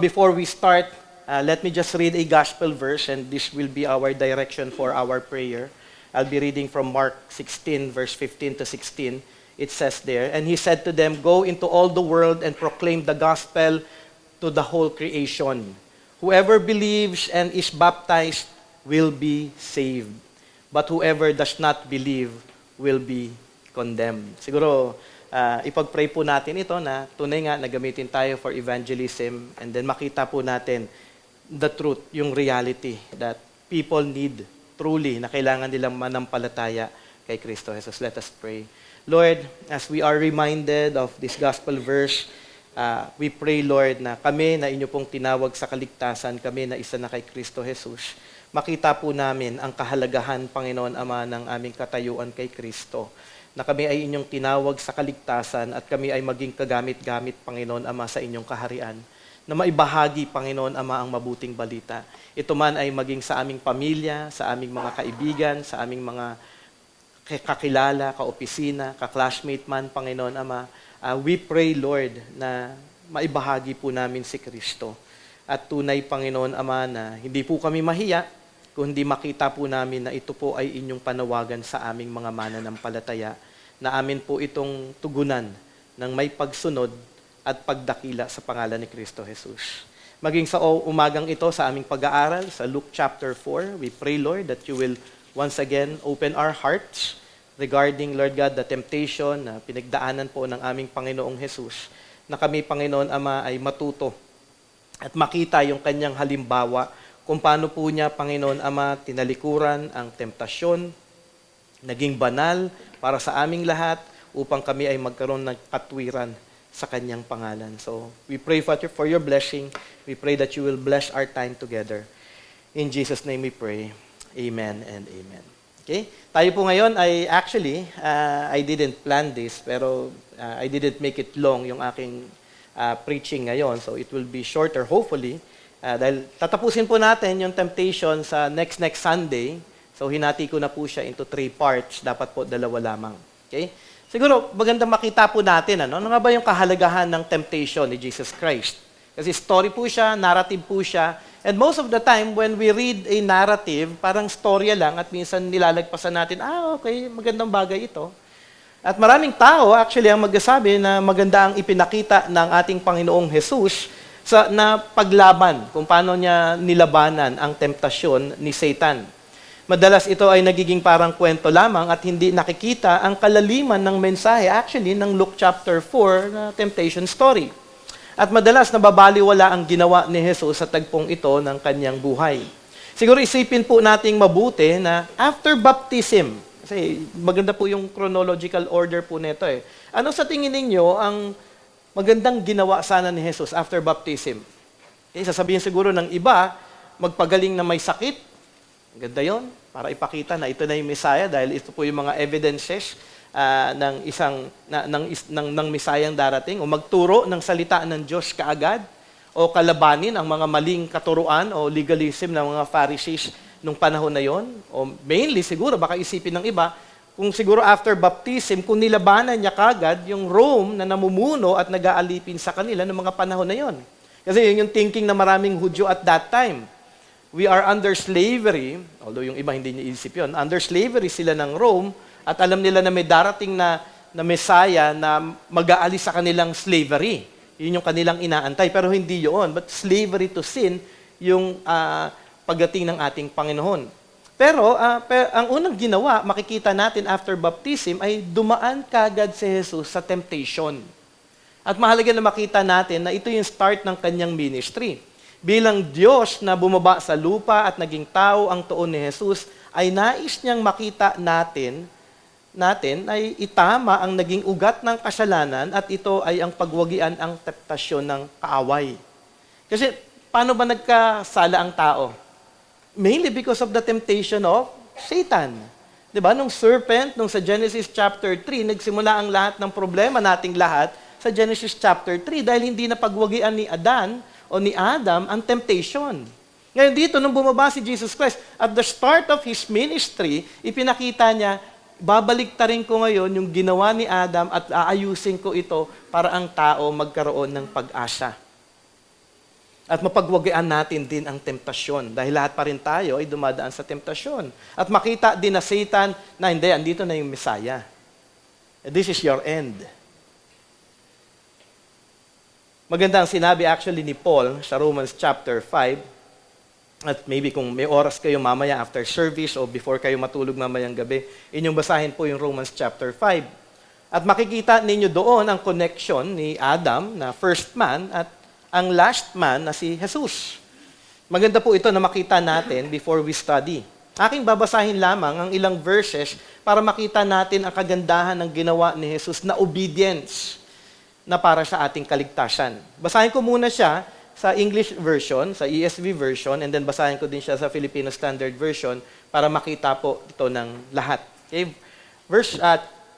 Before we start, let me just read a gospel verse, and this will be our direction for our prayer. I'll be reading from Mark 16, verse 15 to 16. It says there, "And he said to them, Go into all the world and proclaim the gospel to the whole creation. Whoever believes and is baptized will be saved, but whoever does not believe will be condemned." Siguro, ipag-pray po natin ito na tunay nga na gamitin tayo for evangelism, and then makita po natin the truth, yung reality that people need truly, na kailangan nilang manampalataya kay Kristo Jesus. Let us pray. Lord, as we are reminded of this gospel verse, we pray, Lord, na kami na inyo pong tinawag sa kaligtasan, kami na isa na kay Kristo Jesus, makita po namin ang kahalagahan, Panginoon Ama, ng aming katayuan kay Kristo, na kami ay inyong tinawag sa kaligtasan at kami ay maging kagamit-gamit, Panginoon Ama, sa inyong kaharian, na maibahagi, Panginoon Ama, ang mabuting balita. Ito man ay maging sa aming pamilya, sa aming mga kaibigan, sa aming mga kakilala, kaopisina, ka-classmate man, Panginoon Ama. We pray, Lord, na maibahagi po namin si Kristo. At tunay, Panginoon Ama, na hindi po kami mahiya, kundi makita po namin na ito po ay inyong panawagan sa aming mga mananampalataya, na amin po itong tugunan ng may pagsunod at pagdakila sa pangalan ni Kristo Jesus. Maging sa umagang ito sa aming pag-aaral sa Luke chapter 4, we pray, Lord, that you will once again open our hearts regarding, Lord God, the temptation na pinagdaanan po ng aming Panginoong Jesus, na kami, Panginoon Ama, ay matuto at makita yung kanyang halimbawa kung paano po niya, Panginoon Ama, tinalikuran ang temptasyon, naging banal para sa aming lahat upang kami ay magkaroon ng katwiran sa kanyang pangalan. So, we pray, Father, for your blessing. We pray that you will bless our time together. In Jesus' name we pray. Amen and amen. Okay? Tayo po ngayon ay actually, I didn't plan this, pero I didn't make it long yung aking preaching ngayon. So, it will be shorter, hopefully. Dahil tatapusin po natin yung temptation sa next Sunday. So, hinati ko na po siya into 3 parts. Dapat po 2 lamang. Okay? Siguro, maganda makita po natin, ano nga ba yung kahalagahan ng temptation ni Jesus Christ? Kasi story po siya, narrative po siya. And most of the time, when we read a narrative, parang storya lang at minsan nilalagpasan natin, okay, magandang bagay ito. At maraming tao, actually, ang magsasabi na maganda ang ipinakita ng ating Panginoong Jesus na paglaban, kung paano niya nilabanan ang temptasyon ni Satan. Madalas ito ay nagiging parang kwento lamang at hindi nakikita ang kalaliman ng mensahe, actually, ng Luke chapter 4 na temptation story. At madalas nababaliwala ang ginawa ni Jesus sa tagpong ito ng kanyang buhay. Siguro isipin po nating mabuti na after baptism, kasi maganda po yung chronological order po nito eh. Ano sa tingin ninyo ang magandang ginawa sana ni Jesus after baptism? Okay, sasabihin siguro ng iba, magpagaling na may sakit. Ganda yon, para ipakita na ito na yung Messiah, dahil ito po yung mga evidences ng Messiah darating, o magturo ng salita ng Diyos kaagad, o kalabanin ang mga maling katuruan o legalism ng mga Pharisees nung panahon na yon. O mainly siguro, baka isipin ng iba, kung siguro after baptism, kung nilabanan niya kagad yung Rome na namumuno at nag-aalipin sa kanila ng mga panahon na yon. Kasi yun yung thinking na maraming Hudyo at that time. We are under slavery, although yung iba hindi niya isip yun, under slavery sila ng Rome, at alam nila na may darating na Messiah na mag-aalis sa kanilang slavery. Yun yung kanilang inaantay, pero hindi yun. But slavery to sin, yung pagdating ng ating Panginoon. Pero ang unang ginawa, makikita natin after baptism, ay dumaan kagad si Jesus sa temptation. At mahalaga na makita natin na ito yung start ng kanyang ministry. Bilang Diyos na bumaba sa lupa at naging tao ang tuon ni Jesus, ay nais niyang makita natin ay itama ang naging ugat ng kasalanan at ito ay ang pagwagian ang temptasyon ng kaaway. Kasi paano ba nagkasala ang tao? Mainly because of the temptation of Satan. Diba? Nung serpent, nung sa Genesis chapter 3, nagsimula ang lahat ng problema nating lahat sa Genesis chapter 3 dahil hindi na pagwagian ni Adan o ni Adam ang temptation. Ngayon dito, nung bumaba si Jesus Christ, at the start of His ministry, ipinakita niya, babaliktarin ko ngayon yung ginawa ni Adam at aayusin ko ito para ang tao magkaroon ng pag-asa. At mapagwagayan natin din ang temptasyon dahil lahat pa rin tayo ay dumadaan sa temptasyon. At makita din na Satan na hindi, andito na yung Messiah. This is your end. Maganda ang sinabi actually ni Paul sa Romans chapter 5. At maybe kung may oras kayo mamaya after service o before kayo matulog mamayang gabi, inyong basahin po yung Romans chapter 5. At makikita ninyo doon ang connection ni Adam na first man at ang last man na si Jesus. Maganda po ito na makita natin before we study. Aking babasahin lamang ang ilang verses para makita natin ang kagandahan ng ginawa ni Jesus na obedience na para sa ating kaligtasan. Basahin ko muna siya sa English version, sa ESV version, and then basahin ko din siya sa Filipino Standard Version para makita po ito ng lahat. Okay?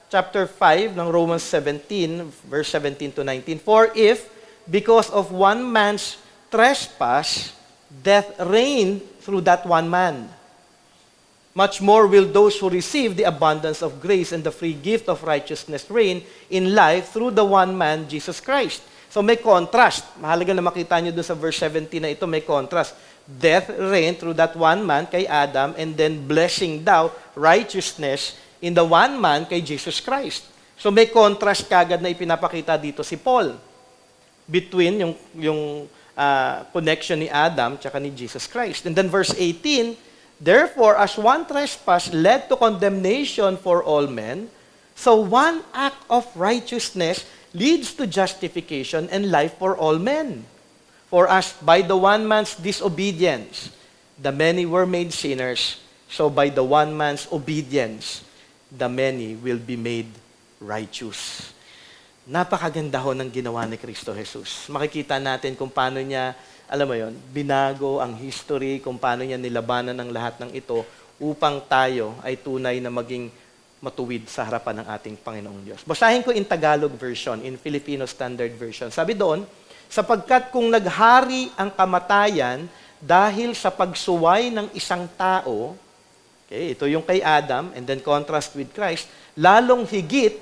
Chapter 5 ng Romans 17, verse 17 to 19. For if because of one man's trespass, death reigned through that one man. Much more will those who receive the abundance of grace and the free gift of righteousness reign in life through the one man, Jesus Christ. So may contrast. Mahalaga na makita nyo dun sa verse 17 na ito, may contrast. Death reigned through that one man kay Adam, and then blessing daw, righteousness in the one man kay Jesus Christ. So may contrast kagad na ipinapakita dito si Paul between yung connection ni Adam tsaka ni Jesus Christ. And then verse 18, therefore, as one trespass led to condemnation for all men, so one act of righteousness leads to justification and life for all men. For as by the one man's disobedience, the many were made sinners, so by the one man's obedience, the many will be made righteous. Napakaganda ho ng ginawa ni Kristo Jesus. Makikita natin kung paano niya, alam mo yon, binago ang history, kung paano niya nilabanan ng lahat ng ito upang tayo ay tunay na maging matuwid sa harapan ng ating Panginoong Diyos. Basahin ko in Tagalog version, in Filipino Standard Version. Sabi doon, sapagkat kung naghari ang kamatayan dahil sa pagsuway ng isang tao, okay, ito yung kay Adam, and then contrast with Christ, lalong higit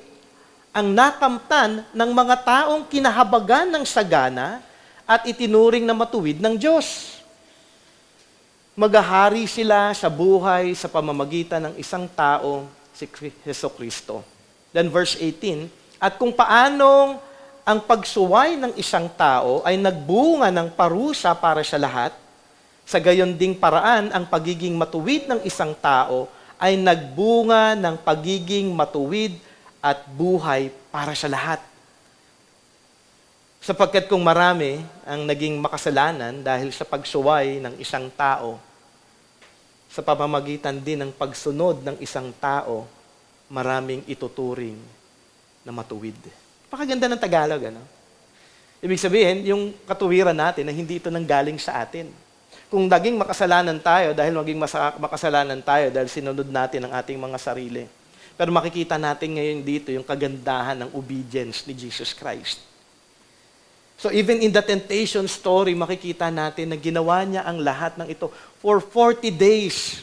ang nakamtan ng mga taong kinahabagan ng sagana at itinuring na matuwid ng Diyos. Maghahari sila sa buhay sa pamamagitan ng isang tao, si Jesucristo. Then verse 18, at kung paanong ang pagsuway ng isang tao ay nagbunga ng parusa para sa lahat, sa gayon ding paraan ang pagiging matuwid ng isang tao ay nagbunga ng pagiging matuwid at buhay para sa lahat. Sapagkat kung marami ang naging makasalanan dahil sa pagsuway ng isang tao, sa pamamagitan din ng pagsunod ng isang tao, maraming ituturing na matuwid. Pakaganda ng Tagalog, ano? Ibig sabihin, yung katuwiran natin na hindi ito nanggaling sa atin. Kung naging makasalanan tayo dahil sinunod natin ang ating mga sarili. Pero makikita natin ngayon dito yung kagandahan ng obedience ni Jesus Christ. So even in the temptation story, makikita natin na ginawa niya ang lahat ng ito for 40 days.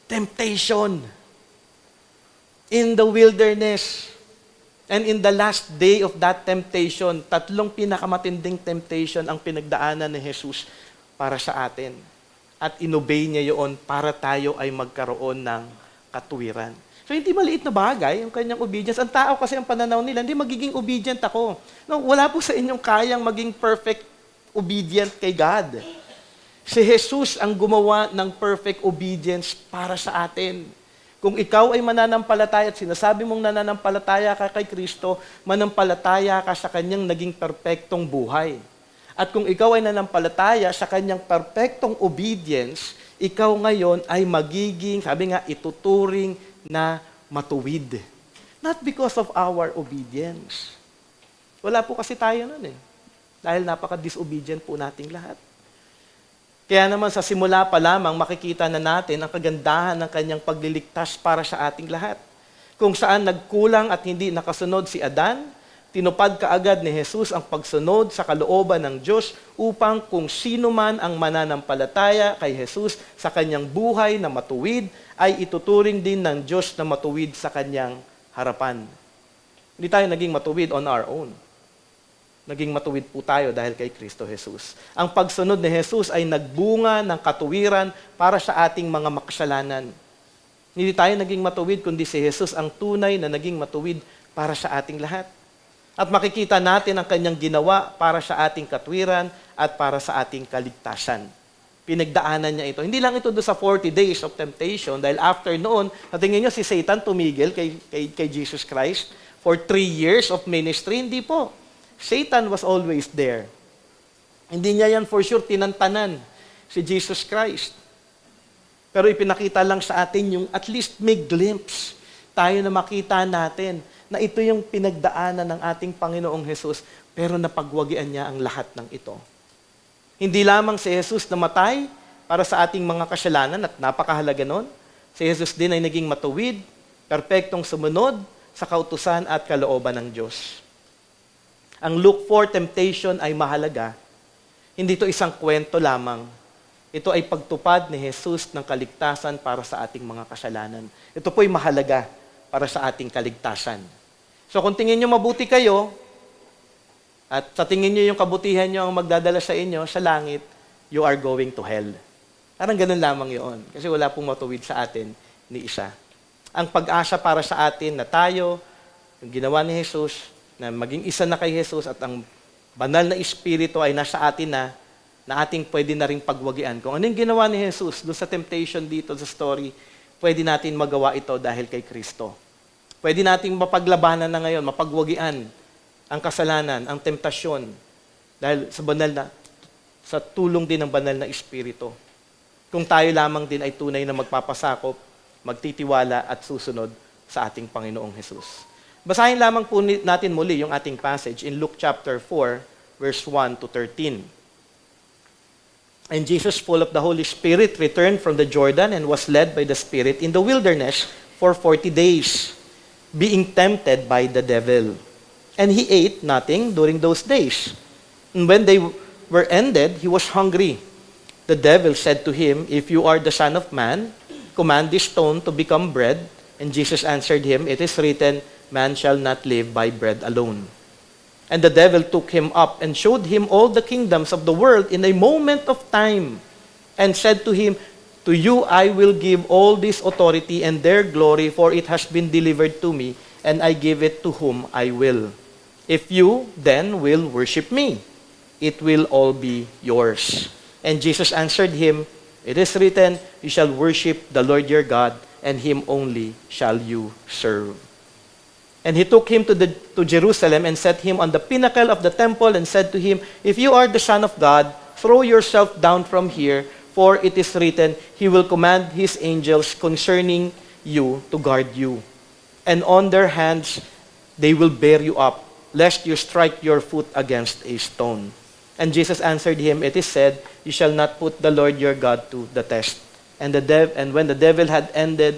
Temptation. In the wilderness. And in the last day of that temptation, 3 pinakamatinding temptation ang pinagdaanan ni Jesus para sa atin. At inobey niya yun para tayo ay magkaroon ng katuwiran. So hindi maliit na bagay yung kanyang obedience. Ang tao kasi ang pananaw nila, hindi magiging obedient ako. No, wala po sa inyong kayang maging perfect obedient kay God. Si Jesus ang gumawa ng perfect obedience para sa atin. Kung ikaw ay mananampalataya at sinasabi mong nananampalataya ka kay Kristo, manampalataya ka sa kanyang naging perpektong buhay. At kung ikaw ay nanampalataya sa kanyang perpektong obedience, ikaw ngayon ay magiging, sabi nga, ituturing na matuwid. Not because of our obedience. Wala po kasi tayo nun eh. Dahil napaka-disobedient po nating lahat. Kaya naman sa simula pa lamang makikita na natin ang kagandahan ng kanyang pagliligtas para sa ating lahat. Kung saan nagkulang at hindi nakasunod si Adan, tinupad kaagad ni Jesus ang pagsunod sa kalooban ng Diyos upang kung sino man ang mananampalataya kay Jesus sa kanyang buhay na matuwid, ay ituturing din ng Diyos na matuwid sa kanyang harapan. Hindi tayo naging matuwid on our own. naging matuwid po tayo dahil kay Kristo Jesus. Ang pagsunod ni Jesus ay nagbunga ng katuwiran para sa ating mga makasalanan. Hindi tayo naging matuwid, kundi si Jesus ang tunay na naging matuwid para sa ating lahat. At makikita natin ang kanyang ginawa para sa ating katwiran at para sa ating kaligtasan. Pinagdaanan niya ito. Hindi lang ito doon sa 40 days of temptation, dahil after noon, natingin niyo si Satan tumigil kay Jesus Christ for 3 years of ministry. Hindi po. Satan was always there. Hindi niya yan for sure tinantanan si Jesus Christ. Pero ipinakita lang sa atin yung at least may glimpse tayo na makita natin na ito yung pinagdaanan ng ating Panginoong Jesus, pero napagwagian niya ang lahat ng ito. Hindi lamang si Jesus namatay para sa ating mga kasalanan at napakahalaga nun. Si Jesus din ay naging matuwid, perpektong sumunod sa kautusan at kalooban ng Diyos. Ang Luke 4 temptation ay mahalaga. Hindi ito isang kwento lamang. Ito ay pagtupad ni Jesus ng kaligtasan para sa ating mga kasalanan. Ito po ay mahalaga para sa ating kaligtasan. So kung tingin nyo mabuti kayo, at sa tingin nyo yung kabutihan nyo ang magdadala sa inyo sa langit, you are going to hell. Parang ganun lamang yun. Kasi wala pong matuwid sa atin ni isa. Ang pag-asa para sa atin na tayo, yung ginawa ni Jesus, na maging isa na kay Jesus at ang banal na Espiritu ay nasa atin na ating pwede na rin pagwagian. Kung ano yung ginawa ni Jesus doon sa temptation dito sa story, pwede natin magawa ito dahil kay Kristo. Pwede nating mapaglabanan na ngayon, mapagwagian ang kasalanan, ang temptasyon, dahil sa tulong din ng banal na Espiritu. Kung tayo lamang din ay tunay na magpapasakop, magtitiwala at susunod sa ating Panginoong Jesus. Basahin lamang po natin muli yung ating passage in Luke chapter 4, verse 1 to 13. And Jesus, full of the Holy Spirit, returned from the Jordan and was led by the Spirit in the wilderness for 40 days, being tempted by the devil. And he ate nothing during those days. And when they were ended, he was hungry. The devil said to him, "If you are the Son of Man, command this stone to become bread." And Jesus answered him, "It is written, man shall not live by bread alone." And the devil took him up and showed him all the kingdoms of the world in a moment of time, and said to him, "To you I will give all this authority and their glory, for it has been delivered to me, and I give it to whom I will. If you then will worship me, it will all be yours." And Jesus answered him, "It is written, you shall worship the Lord your God, and him only shall you serve." And he took him to Jerusalem and set him on the pinnacle of the temple and said to him, "If you are the Son of God, throw yourself down from here, for it is written, he will command his angels concerning you to guard you. And on their hands they will bear you up, lest you strike your foot against a stone." And Jesus answered him, "It is said, you shall not put the Lord your God to the test." And when the devil had ended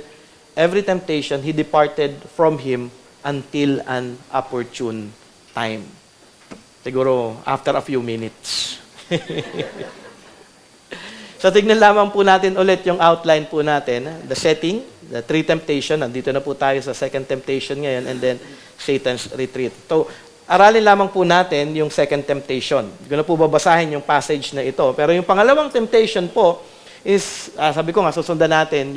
every temptation, he departed from him until an opportune time. Siguro, after a few minutes. So, tignan lamang po natin ulit yung outline po natin. The setting, the 3 temptation. Nandito na po tayo sa 2nd temptation ngayon, and then Satan's retreat. So, aralin lamang po natin yung 2nd temptation. Hindi ko na po babasahin yung passage na ito. Pero yung pangalawang temptation po is, sabi ko nga, susundan natin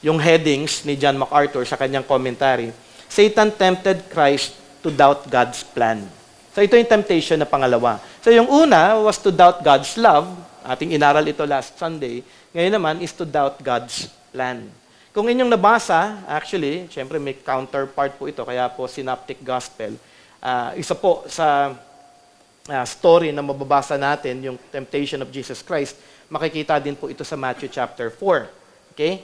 yung headings ni John MacArthur sa kanyang commentary. Satan tempted Christ to doubt God's plan. So ito yung temptation na pangalawa. So yung una was to doubt God's love. Ating inaral ito last Sunday. Ngayon naman is to doubt God's plan. Kung inyong nabasa, actually, syempre may counterpart po ito, kaya po synoptic gospel. Isa po sa story na mababasa natin, yung temptation of Jesus Christ, makikita din po ito sa Matthew chapter 4. Okay?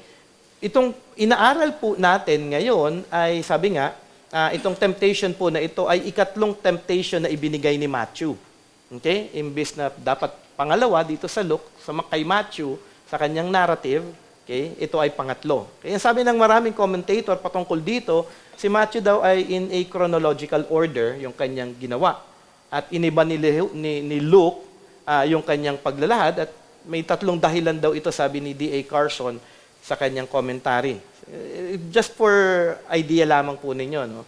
Itong inaaral po natin ngayon ay, sabi nga, itong temptation po na ito ay ikatlong temptation na ibinigay ni Matthew. Okay? Imbis na dapat pangalawa dito sa Luke, kay Matthew, sa kanyang narrative, okay, ito ay pangatlo. Kaya sabi ng maraming commentator patungkol dito, si Matthew daw ay in a chronological order yung kanyang ginawa. At iniba ni Luke yung kanyang paglalahad, at may 3 dahilan daw ito, sabi ni D.A. Carson sa kanyang commentary. Just for idea lamang po ninyo, no?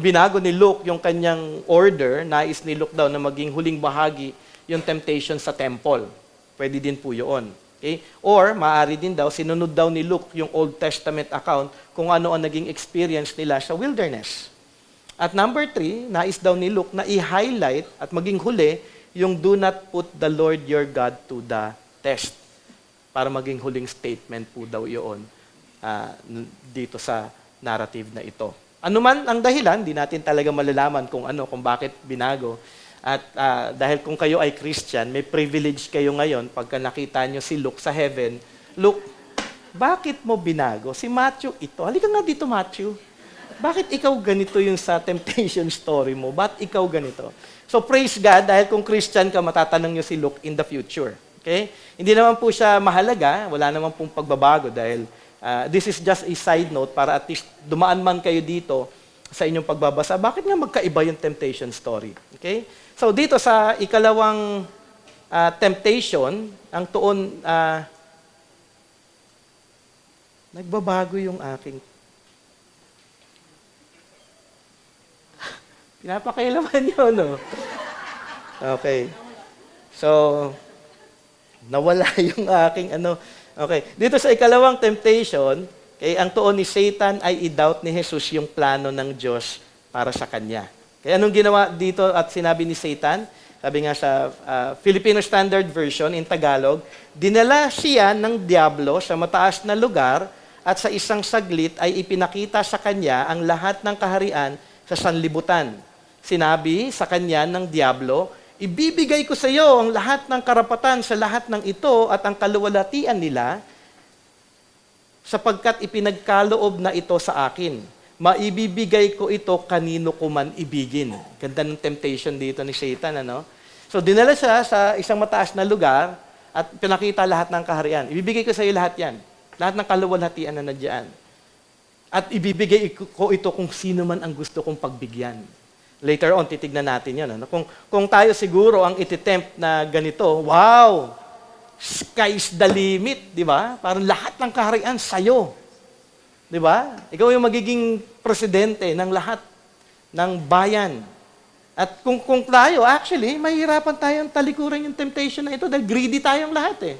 Binago ni Luke yung kanyang order, nais ni Luke daw na maging huling bahagi yung temptation sa temple. Pwede din po yun. Okay? Or, maaari din daw, sinunod daw ni Luke yung Old Testament account kung ano ang naging experience nila sa wilderness. At number 3, nais daw ni Luke na i-highlight at maging huli yung do not put the Lord your God to the test. Para maging huling statement po daw yun dito sa narrative na ito. Ano man ang dahilan, di natin talaga malalaman kung bakit binago. At dahil kung kayo ay Christian, may privilege kayo ngayon pagka nakita nyo si Luke sa heaven. Luke, bakit mo binago? Si Matthew ito. Halika nga dito, Matthew. Bakit ikaw ganito yung sa temptation story mo? Ba't ikaw ganito? So praise God, dahil kung Christian ka, matatanong nyo si Luke in the future. Okay? Hindi naman po siya mahalaga, wala naman pong pagbabago dahil this is just a side note para at least dumaan man kayo dito sa inyong pagbabasa. Bakit nga magkaiba yung temptation story? Okay? So dito sa ikalawang temptation, ang tuon, nagbabago yung aking pinapakailaman nyo, no? Okay. So, nawala yung aking Okay. Dito sa ikalawang temptation, ang tuon ni Satan ay i-doubt ni Jesus yung plano ng Diyos para sa kanya. Kaya anong ginawa dito at sinabi ni Satan? Sabi nga sa Filipino Standard Version in Tagalog, dinala siya ng diablo sa mataas na lugar at sa isang saglit ay ipinakita sa kanya ang lahat ng kaharian sa sanlibutan. Sinabi sa kanya ng diablo, ibibigay ko sa iyo ang lahat ng karapatan sa lahat ng ito at ang kaluwalhatian nila sapagkat ipinagkaloob na ito sa akin. Maibibigay ko ito kanino ko man ibigin. Ganda ng temptation dito ni Satan, So, dinala siya sa isang mataas na lugar at pinakita lahat ng kaharian. Ibibigay ko sa iyo lahat yan. Lahat ng kaluwalhatian na nandiyan. At ibibigay ko ito kung sino man ang gusto kong pagbigyan. Later on, titignan natin yan. Kung tayo siguro ang ititempt na ganito, wow! Sky's the limit, di ba? Parang lahat ng kaharian sa'yo. Di ba? Ikaw yung magiging presidente ng lahat ng bayan. At kung tayo, actually, mahihirapan tayong talikuran yung temptation na ito dahil greedy tayong lahat eh.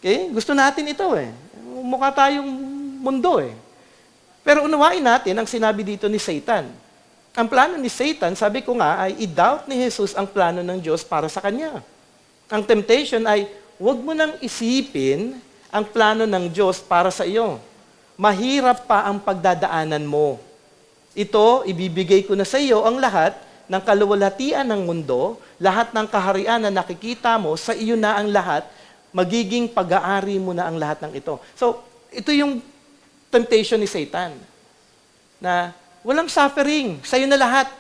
Okay? Gusto natin ito eh. Mukha tayong mundo eh. Pero unawain natin ang sinabi dito ni Satan. Ang plano ni Satan, sabi ko nga, ay i-doubt ni Jesus ang plano ng Diyos para sa kanya. Ang temptation ay, huwag mo nang isipin ang plano ng Diyos para sa iyo. Mahirap pa ang pagdadaanan mo. Ito, ibibigay ko na sa iyo ang lahat ng kaluwalhatian ng mundo, lahat ng kaharian na nakikita mo, sa iyo na ang lahat, magiging pag-aari mo na ang lahat ng ito. So, ito yung temptation ni Satan. Na, walang suffering. Sa'yo na lahat.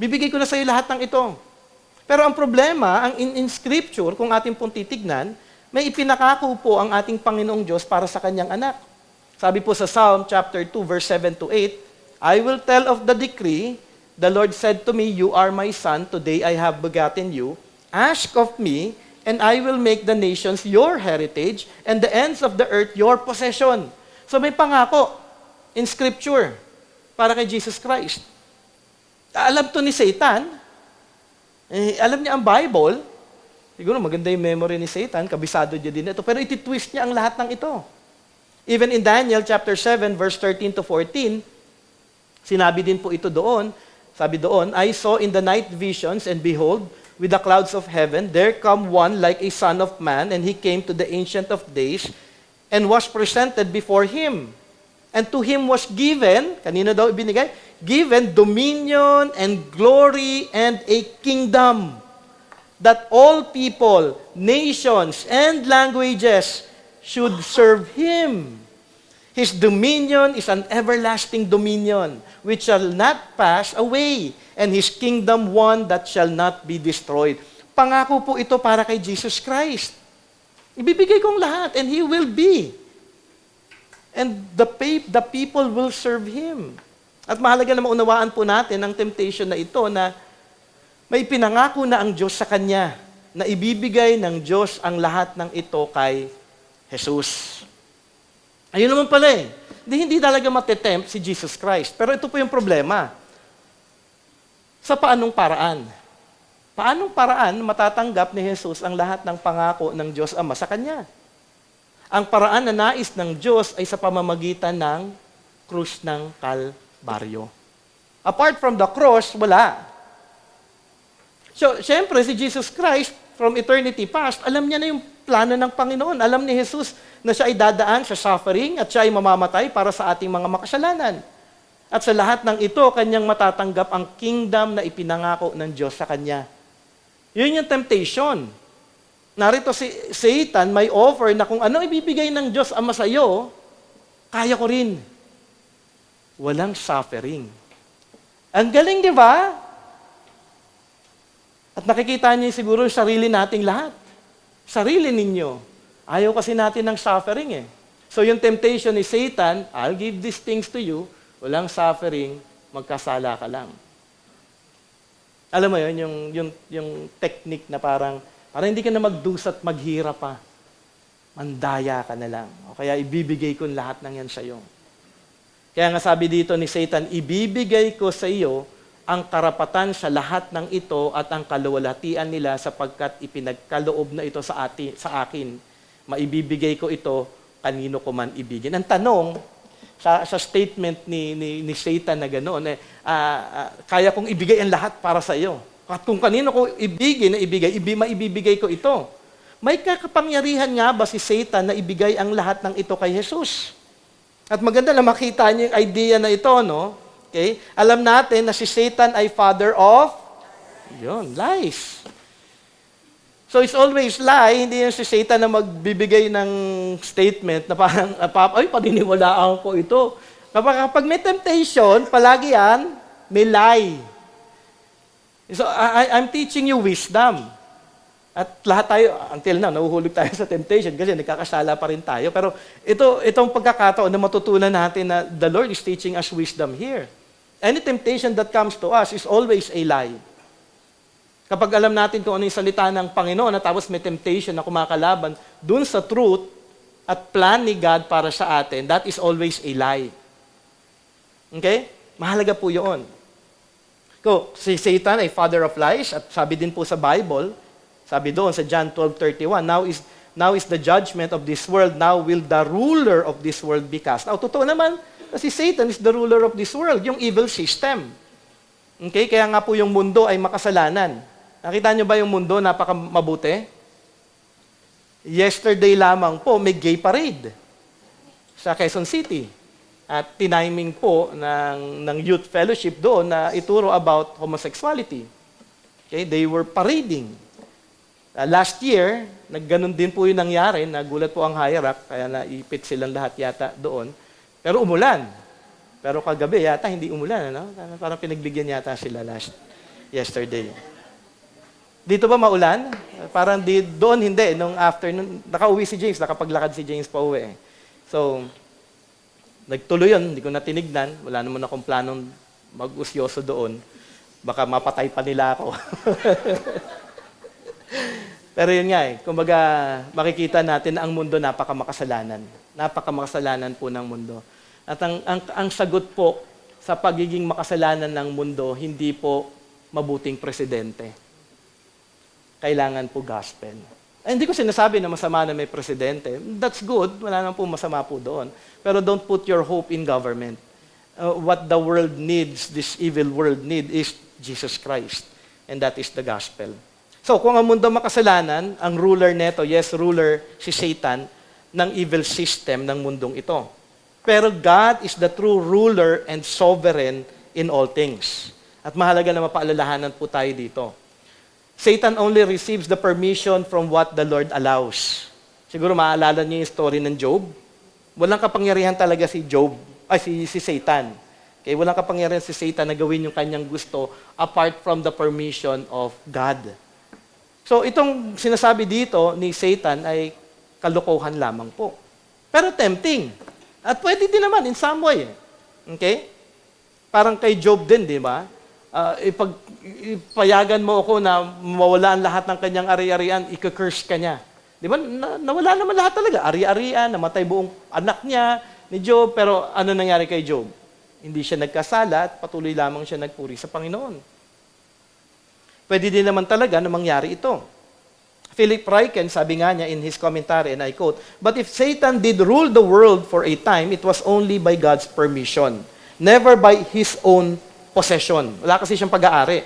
Bibigay ko na sa'yo lahat ng ito. Pero ang problema, ang in Scripture, kung ating pong titignan, may ipinakako po ang ating Panginoong Diyos para sa kanyang anak. Sabi po sa Psalm chapter 2, verse 7 to 8, I will tell of the decree, the Lord said to me, you are my son, today I have begotten you. Ask of me, and I will make the nations your heritage, and the ends of the earth your possession. So may pangako in Scripture para kay Jesus Christ. Alam to ni Satan, alam niya ang Bible, siguro maganda yung memory ni Satan, kabisado niya din ito, pero iti-twist niya ang lahat ng ito. Even in Daniel chapter 7, verse 13 to 14, sinabi din po ito doon, sabi doon, I saw in the night visions, and behold, with the clouds of heaven, there come one like a son of man, and he came to the Ancient of Days, and was presented before him. And to him was given, kanino daw ibinigay? Given dominion and glory and a kingdom, that all people, nations, and languages should serve him. His dominion is an everlasting dominion, which shall not pass away, and his kingdom one that shall not be destroyed. Pangako po ito para kay Jesus Christ. Ibibigay kong lahat, and he will be. And the people will serve Him. At mahalaga na maunawaan po natin ang temptation na ito na may pinangako na ang Diyos sa Kanya na ibibigay ng Diyos ang lahat ng ito kay Jesus. Ayun naman pala eh. hindi talaga matetempt si Jesus Christ. Pero ito po yung problema. Sa paanong paraan? Paanong paraan matatanggap ni Jesus ang lahat ng pangako ng Diyos Ama sa Kanya? Ang paraan na nais ng Diyos ay sa pamamagitan ng krus ng Kalbaryo. Apart from the cross, wala. So, syempre, si Jesus Christ, from eternity past, alam niya na yung plano ng Panginoon. Alam ni Jesus na siya ay dadaan sa suffering at siya ay mamamatay para sa ating mga makasalanan. At sa lahat ng ito, kanyang matatanggap ang kingdom na ipinangako ng Diyos sa kanya. Yun yung temptation. Narito si Satan may offer na kung ano ibibigay ng Diyos Ama sa iyo, kaya ko rin. Walang suffering. Ang galing, di ba? At nakikita niyo siguro yung sarili nating lahat. Sarili ninyo. Ayaw kasi natin ng suffering eh. So yung temptation ni Satan, I'll give these things to you, walang suffering, magkasala ka lang. Alam mo yun, yung technique na parang hindi ka na magdusat, maghirap pa. Mandaya ka na lang. O kaya ibibigay ko lahat ng yan sa iyo. Kaya nga sabi dito ni Satan, ibibigay ko sa iyo ang karapatan sa lahat ng ito at ang kaluwalhatian nila sapagkat ipinagkaloob na ito sa akin. Maibibigay ko ito kanino ko man ibigin. Ang tanong, sa statement ni Satan na gano'n, kaya kong ibigay ang lahat para sa iyo. At kung kanino ko maibibigay ko ito. May kakapangyarihan nga ba si Satan na ibigay ang lahat ng ito kay Jesus? At maganda na makita niyo yung idea na ito, no? Okay? Alam natin na si Satan ay father of lies. So it's always lie, hindi yan si Satan na magbibigay ng statement na parang, paniniwalaan ko ito. Kapag may temptation, palagi yan, may lie. So I'm teaching you wisdom. At lahat tayo, until now, nahuhulog tayo sa temptation kasi nagkakasala pa rin tayo. Pero itong pagkakataon na matutunan natin na the Lord is teaching us wisdom here. Any temptation that comes to us is always a lie. Kapag alam natin kung ano yung salita ng Panginoon at tapos may temptation na kumakalaban dun sa truth at plan ni God para sa atin, that is always a lie. Okay? Mahalaga po yun. Si Satan ay father of lies at sabi din po sa Bible, sabi doon sa John 12:31, now is the judgment of this world, now will the ruler of this world be cast. Totoo naman, kasi Satan is the ruler of this world, yung evil system. Okay? Kaya nga po yung mundo ay makasalanan. Nakita nyo ba yung mundo napakamabuti? Yesterday lamang po, may gay parade sa Quezon City. At tiniming po ng youth fellowship doon na ituro about homosexuality. Okay? They were parading. Last year, nagganon din po yung nangyari, nagulat po ang hierarch, kaya naipit silang lahat yata doon. Pero umulan. Pero kagabi yata hindi umulan, ano? Parang pinagbigyan yata sila yesterday. Dito ba maulan? Parang doon hindi. Nung afternoon, nakauwi si James, nakapaglakad si James pa uwi. So, nagtuloy yun, hindi ko na tinignan. Wala naman akong planong mag-usyoso doon. Baka mapatay pa nila ako. Pero yun nga kumbaga makikita natin na ang mundo napakamakasalanan. Napakamakasalanan po ng mundo. At ang sagot po sa pagiging makasalanan ng mundo, hindi po mabuting presidente. Kailangan po gospel. Hindi ko sinasabi na masama na may presidente. That's good. Wala naman po masama po doon. Pero don't put your hope in government. What the world needs, this evil world need, is Jesus Christ. And that is the gospel. So, kung ang mundo makasalanan, ang ruler neto, yes, ruler si Satan, ng evil system ng mundong ito. Pero God is the true ruler and sovereign in all things. At mahalaga na mapaalalahanan po tayo dito. Satan only receives the permission from what the Lord allows. Siguro maaalala niyo yung story ng Job. Walang kapangyarihan talaga si Satan. Okay, walang kapangyarihan si Satan na gawin yung kanyang gusto apart from the permission of God. So itong sinasabi dito ni Satan ay kalokohan lamang po. Pero tempting. At pwede din naman in some way. Okay? Parang kay Job din, di ba? Ipayagan mo ako na mawala ang lahat ng kanyang ari-arian, ika-curse ka niya. Di ba? Nawala naman lahat talaga. Ari-arian, namatay buong anak niya, ni Job, pero ano nangyari kay Job? Hindi siya nagkasala at patuloy lamang siya nagpuri sa Panginoon. Pwede din naman talaga na mangyari ito. Philip Ryken, sabi nga niya in his commentary, and I quote, "But if Satan did rule the world for a time, it was only by God's permission, never by his own possession." Wala kasi siyang pag-aari.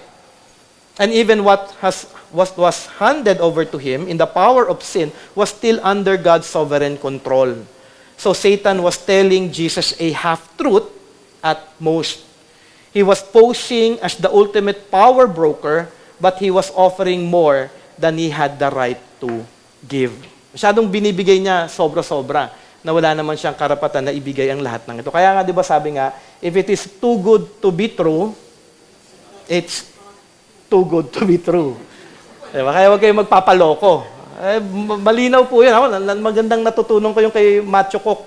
And even what was handed over to him in the power of sin was still under God's sovereign control. So Satan was telling Jesus a half-truth at most. He was posing as the ultimate power broker, but he was offering more than he had the right to give. Masyadong binibigay niya sobra-sobra na wala naman siyang karapatan na ibigay ang lahat ng ito. Kaya nga, di ba sabi nga, if it is too good to be true, it's too good to be true. Diba? Kaya huwag kayong magpapaloko. Malinaw po yun. Magandang natutunan ko yung kay Matthew Cook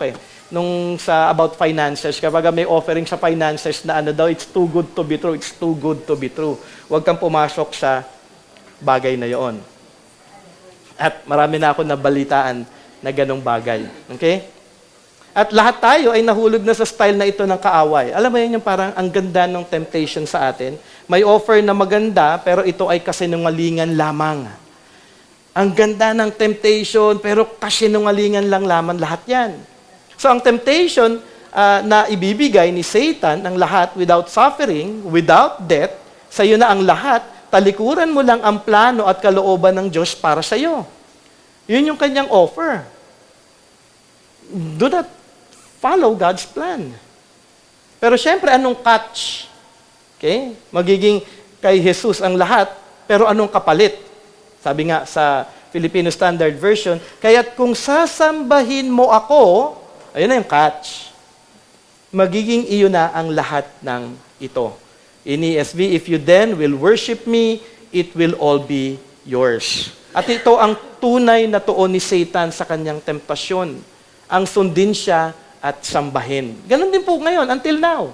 nung sa about finances. Kapag may offering sa finances na ano daw, it's too good to be true, it's too good to be true. Huwag kang pumasok sa bagay na yon. At marami na ako nabalitaan na ganong bagay. Okay? At lahat tayo ay nahulog na sa style na ito ng kaaway. Alam mo yun yung parang ang ganda ng temptation sa atin. May offer na maganda, pero ito ay kasinungalingan lamang. Ang ganda ng temptation, pero kasinungalingan lang lamang lahat yan. So ang temptation na ibibigay ni Satan, ang lahat without suffering, without death, sa iyo na ang lahat, talikuran mo lang ang plano at kalooban ng Diyos para sa iyo. Yun yung kanyang offer. Do not follow God's plan. Pero syempre, anong catch? Okay? Magiging kay Jesus ang lahat, pero anong kapalit? Sabi nga sa Filipino Standard Version, kaya't kung sasambahin mo ako, ayun na yung catch. Magiging iyo na ang lahat ng ito. In ESV, if you then will worship me, it will all be yours. At ito ang tunay na tuon ni Satan sa kanyang temptasyon. Ang sundin siya at sambahin. Ganon din po ngayon, until now.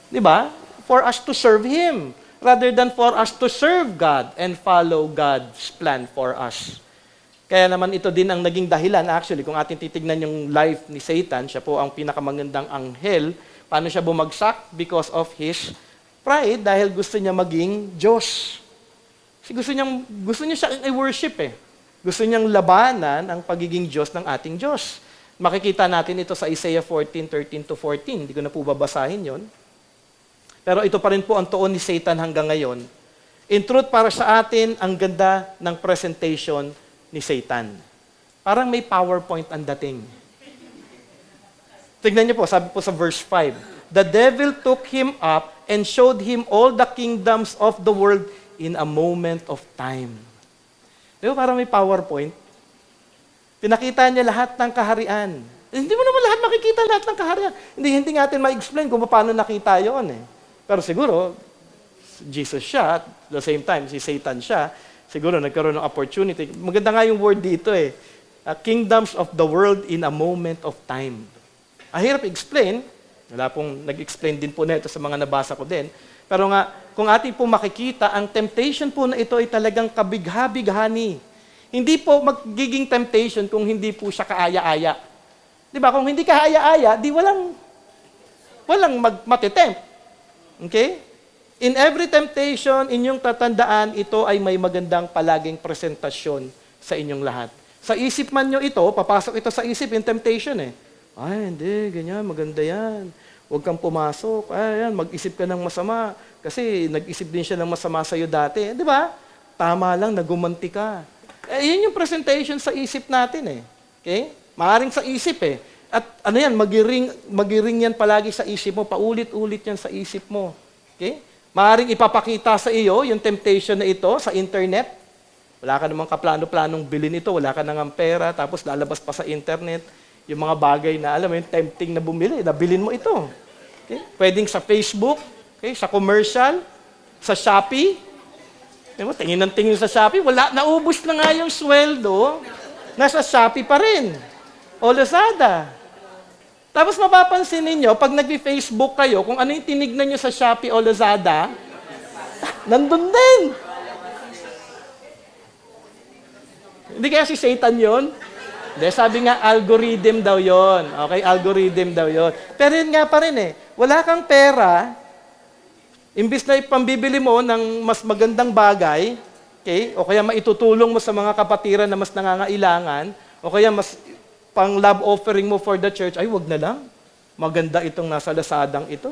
Di ba? For us to serve Him, rather than for us to serve God and follow God's plan for us. Kaya naman ito din ang naging dahilan, actually, kung ating titignan yung life ni Satan, siya po ang pinakamagandang anghel. Paano siya bumagsak? Because of his pride, dahil gusto niya maging Diyos. Kasi gusto niya siya i-worship Gusto niyang labanan ang pagiging Diyos ng ating Diyos. Makikita natin ito sa Isaiah 14:13-14. Hindi ko na po babasahin yon. Pero ito pa rin po ang tuon ni Satan hanggang ngayon. In truth, para sa atin, ang ganda ng presentation ni Satan. Parang may PowerPoint ang dating. Tignan niyo po, sabi po sa verse 5, "The devil took him up and showed him all the kingdoms of the world in a moment of time." Di ba parang may PowerPoint? Pinakita niya lahat ng kaharian. Hindi mo naman lahat makikita lahat ng kaharian. Hindi natin ma-explain kung paano nakita yon Pero siguro, Jesus siya, at the same time, si Satan siya, siguro nagkaroon ng opportunity. Maganda nga yung word dito kingdoms of the world in a moment of time. Hirap i-explain. Wala pong nag-explain din po na ito sa mga nabasa ko din. Pero nga, kung ating po makikita, ang temptation po na ito ay talagang kabigha-bighani. Hindi po magiging temptation kung hindi po siya kaaya-aya. Di ba? Kung hindi kaaya-aya, di walang matitempt. Okay? In every temptation, inyong tatandaan, ito ay may magandang palaging presentasyon sa inyong lahat. Sa isip man nyo ito, papasok ito sa isip, in temptation Ay, hindi, ganyan, maganda yan. Huwag kang pumasok. Ay, yan, mag-isip ka ng masama. Kasi nag-isip din siya ng masama sa'yo dati. Di ba? Tama lang, nagumanti ka. Yun yung presentation sa isip natin Okay? Maaring sa isip At ano yan, magiring yan palagi sa isip mo. Paulit-ulit yan sa isip mo. Okay? Maaring ipapakita sa iyo yung temptation na ito sa internet. Wala ka namang kaplano-planong bilhin ito. Wala ka nang pera. Tapos lalabas pa sa internet yung mga bagay na, alam mo, yung tempting na bumili. Nabilin mo ito. Okay? Pwedeng sa Facebook, sa commercial, sa Shopee. Tingin ng tingin sa Shopee, naubos na nga yung sweldo, nasa Shopee pa rin. O Lazada. Tapos mapapansin ninyo, pag nag-Facebook kayo, kung ano yung tinignan nyo sa Shopee o Lazada, nandun din. Hindi kaya si Satan yon? Hindi, sabi nga, algorithm daw yon. Okay, algorithm daw yon. Pero yun nga pa rin eh. Wala kang pera, imbis na ipambibili mo ng mas magandang bagay, okay, o kaya maitutulong mo sa mga kapatiran na mas nangangailangan, o kaya mas pang love offering mo for the church, ay, wag na lang. Maganda itong nasa Lazadang ito.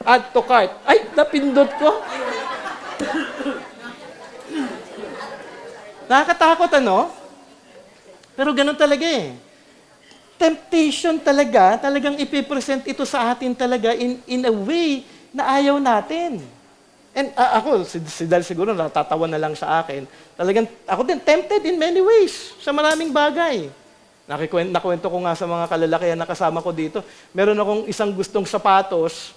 Add to cart. Ay, napindot ko. Nakakatakot, ano? Pero ganun talaga eh. Temptation talaga, talagang ipipresent ito sa atin talaga in a way na ayaw natin. And ako, si Dal siguro natatawa na lang sa akin. Talagang ako din tempted in many ways sa maraming bagay. Nakwento ko nga sa mga kalalakihan na kasama ko dito. Meron akong isang gustong sapatos.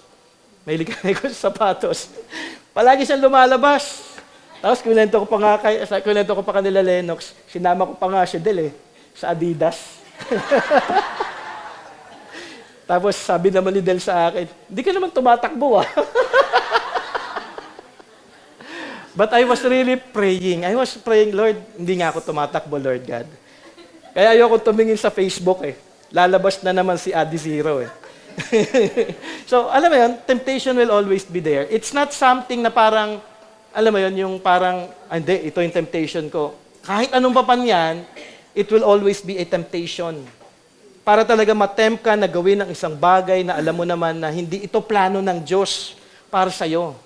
Mahilig ko sa sapatos. Palagi siyang lumalabas. Tapos kunento ko pa kanila Lennox. Sinama ko pa nga si Del sa Adidas. Tapos sabi naman ni Del sa akin, hindi ka naman tumatakbo But I was really praying. I was praying, Lord, hindi nga ako tumatakbo, Lord God. Kaya ayoko tumingin sa Facebook Lalabas na naman si Adi Zero So, alam mo yun, temptation will always be there. It's not something na parang, alam mo yun, yung parang, hindi, ito yung temptation ko. Kahit anong pa pan yan, it will always be a temptation. Para talaga matempt ka na gawin ng isang bagay na alam mo naman na hindi ito plano ng Diyos para sa'yo.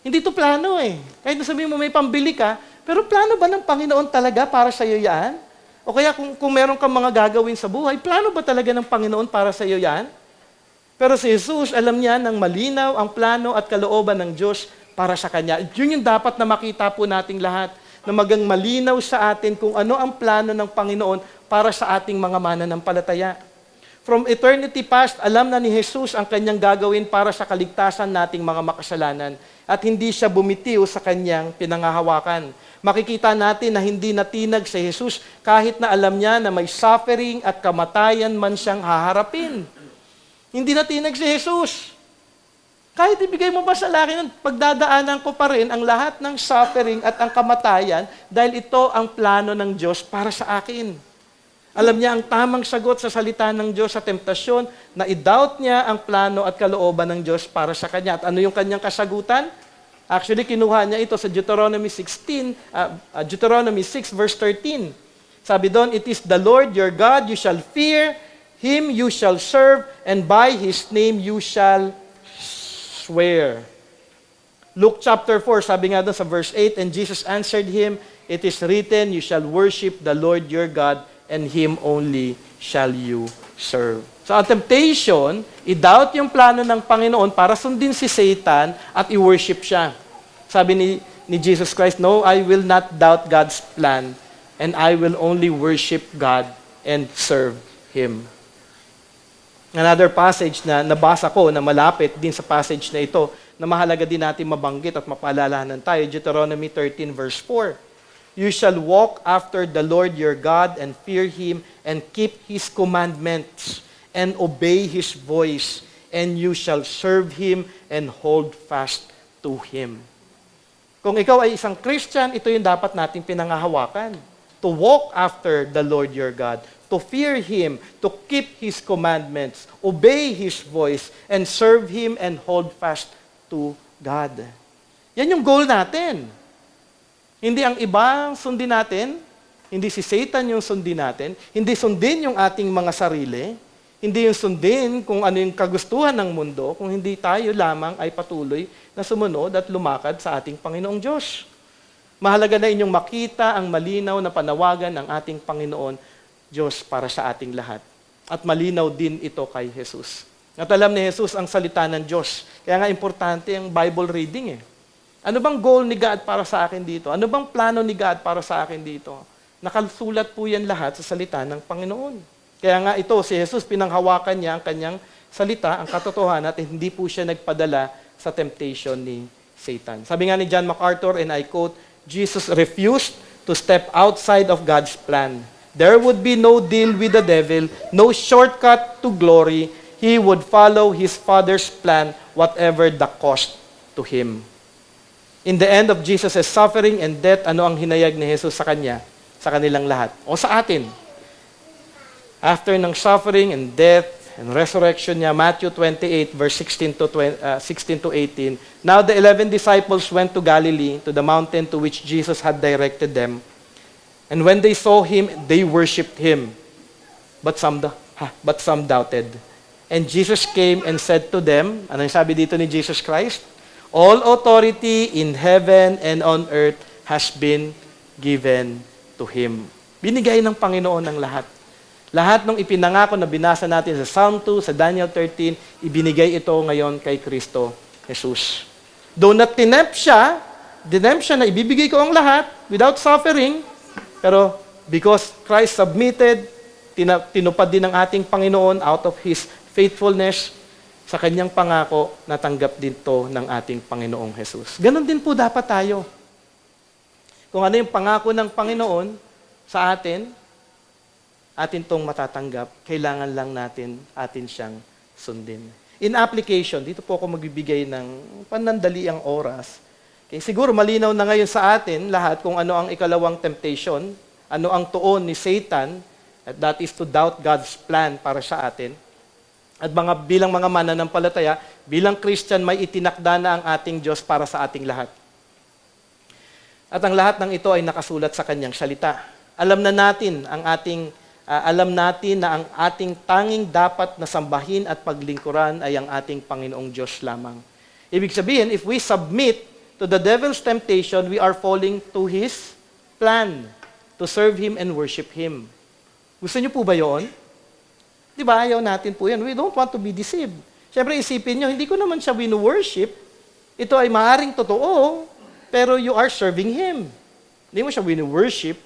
Hindi ito plano Kahit nasabihin mo may pambili ka, pero plano ba ng Panginoon talaga para sa'yo yan? O kaya kung meron kang mga gagawin sa buhay, plano ba talaga ng Panginoon para sa'yo yan? Pero si Jesus, alam niya ng malinaw ang plano at kalooban ng Diyos para sa Kanya. Yun yung dapat na makita po nating lahat, na magang malinaw sa atin kung ano ang plano ng Panginoon para sa ating mga mananampalataya. From eternity past, alam na ni Jesus ang Kanyang gagawin para sa kaligtasan nating mga makasalanan at hindi siya bumitiw sa Kanyang pinangahawakan. Makikita natin na hindi natinag si Jesus kahit na alam niya na may suffering at kamatayan man siyang haharapin. Hindi natinag si Jesus. Kahit ibigay mo pa sa akin, pagdadaanan ko pa rin ang lahat ng suffering at ang kamatayan dahil ito ang plano ng Diyos para sa akin. Alam niya ang tamang sagot sa salita ng Diyos sa temptasyon na i-doubt niya ang plano at kalooban ng Diyos para sa kanya. At ano yung kanyang kasagutan? Actually, kinuha niya ito sa Deuteronomy 6 verse 13. Sabi doon, "It is the Lord your God, you shall fear, Him you shall serve, and by His name you shall swear." Luke chapter 4, sabi nga doon sa verse 8, "And Jesus answered him, it is written, you shall worship the Lord your God, and Him only shall you serve." So ang temptation, i-doubt yung plano ng Panginoon para sundin si Satan at i-worship siya. Sabi ni Jesus Christ, "No, I will not doubt God's plan, and I will only worship God and serve Him." Another passage na nabasa ko na malapit din sa passage na ito, na mahalaga din natin mabanggit at mapaalalahanan tayo, Deuteronomy 13 verse 4. "You shall walk after the Lord your God and fear Him and keep His commandments and obey His voice, and you shall serve Him and hold fast to Him." Kung ikaw ay isang Christian, ito yung dapat nating pinangahawakan. To walk after the Lord your God, to fear Him, to keep His commandments, obey His voice, and serve Him and hold fast to God. Yan yung goal natin. Hindi ang ibang sundin natin, hindi si Satan yung sundin natin, hindi sundin yung ating mga sarili, hindi yung sundin kung ano yung kagustuhan ng mundo, kung hindi tayo lamang ay patuloy na sumunod at lumakad sa ating Panginoong Diyos. Mahalaga na inyong makita ang malinaw na panawagan ng ating Panginoon Diyos para sa ating lahat. At malinaw din ito kay Jesus. At alam ni Jesus ang salita ng Diyos. Kaya nga importante ang Bible reading Ano bang goal ni God para sa akin dito? Ano bang plano ni God para sa akin dito? Nakasulat po yan lahat sa salita ng Panginoon. Kaya nga ito, si Jesus, pinanghawakan niya ang kanyang salita, ang katotohanan, at hindi po siya nagpadala sa temptation ni Satan. Sabi nga ni John MacArthur, and I quote, "Jesus refused to step outside of God's plan. There would be no deal with the devil, no shortcut to glory. He would follow His Father's plan, whatever the cost to Him." In the end of Jesus' suffering and death, ano ang hinayag ni Jesus sa kanya? Sa kanilang lahat. O sa atin. After ng suffering and death and resurrection niya, Matthew 28, verse 16 to 18, now the 11 disciples went to Galilee, to the mountain to which Jesus had directed them. And when they saw him, they worshipped him. But some doubted. And Jesus came and said to them, ano yung sabi dito ni Jesus Christ? All authority in heaven and on earth has been given to him. Binigay ng Panginoon ng lahat. Lahat ng ipinangako na binasa natin sa Psalm 2, sa Daniel 13, ibinigay ito ngayon kay Kristo Jesus. Though not tinempt siya na ibibigay ko ang lahat without suffering, pero because Christ submitted, tinupad din ng ating Panginoon out of His faithfulness sa kanyang pangako, natanggap din to ng ating Panginoong Jesus. Ganon din po dapat tayo. Kung ano yung pangako ng Panginoon sa atin tong matatanggap, kailangan lang atin siyang sundin. In application, dito po ako magbibigay ng panandaliang oras. Okay, siguro malinaw na ngayon sa atin lahat kung ano ang ikalawang temptation, ano ang tuon ni Satan, at that is to doubt God's plan para sa atin. At bilang mga mananampalataya, bilang Christian, may itinakda na ang ating Diyos para sa ating lahat. At ang lahat ng ito ay nakasulat sa kanyang salita. Alam natin na ang ating tanging dapat na sambahin at paglingkuran ay ang ating Panginoong Diyos lamang. Ibig sabihin, if we submit to the devil's temptation, we are falling to his plan to serve him and worship him. Gusto niyo po ba yun? Di ba, ayaw natin po yan. We don't want to be deceived. Siyempre, isipin nyo, hindi ko naman siya wino-worship. Ito ay maaaring totoo, pero you are serving Him. Hindi mo siya wino-worship,